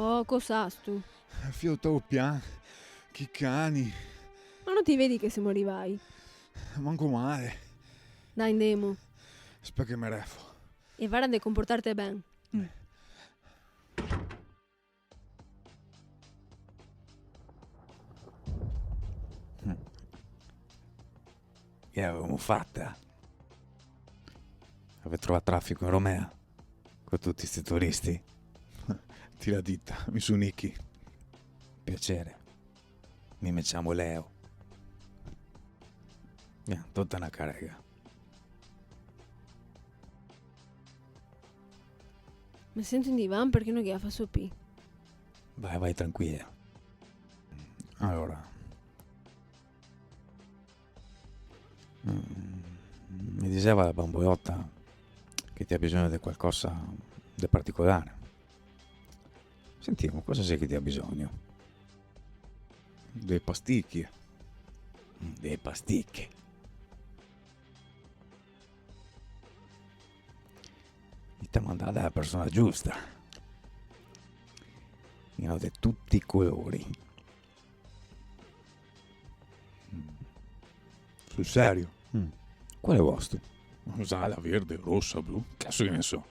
Oh, cos'has tu? Fiotto pian, chi cani, Ma non ti vedi che siamo arrivati? manco male, Dai, andiamo. aspetta che mi refo. E guarda di comportarti bene. Che avevamo fatta? Avete trovato traffico in Romea? Con tutti questi turisti? Tira dita, mi sono Nicky. Piacere. Mi chiamo Leo. Tutta una carega. Mi sento in divan perché non che fa sopì. Vai tranquilla. Allora. Mi diceva la bamboiotta che ti ha bisogno di qualcosa di particolare. Sentiamo, cosa sei che ti ha bisogno? Dei pasticchi. Dei pasticchi. Mi ti ha mandato la persona giusta. Ne ho di tutti i colori. Sul serio? Quale vostro? Gialla, verde, rossa, blu. Cazzo che ne so.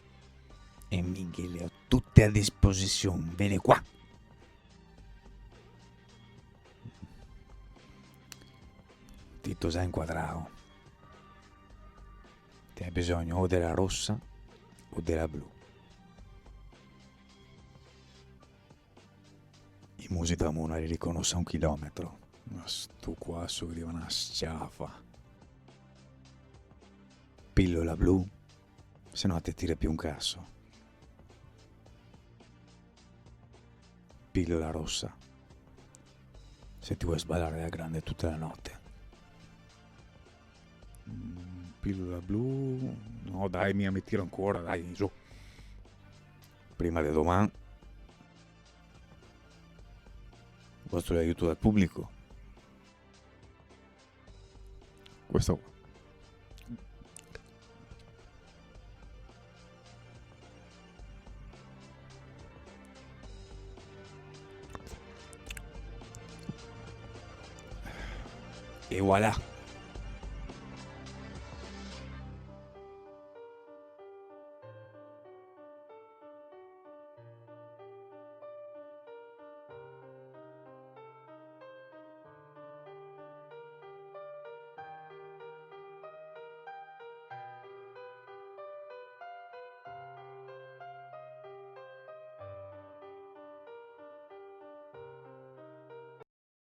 E minchia, le ho tutte a disposizione. Vieni qua. Tito già inquadrato. Ti hai bisogno o della rossa o della blu. I musi da Mona li riconosce a 1 chilometro. Ma sto qua so che arriva una sciafa. Pillola blu, se no ti tira più un cazzo. Pillola rossa, se ti vuoi sballare da grande tutta la notte. Pillola blu, no dai, mi tiro ancora, dai, su. Prima di domani, vostro aiuto dal pubblico. Questo qua. E voilà.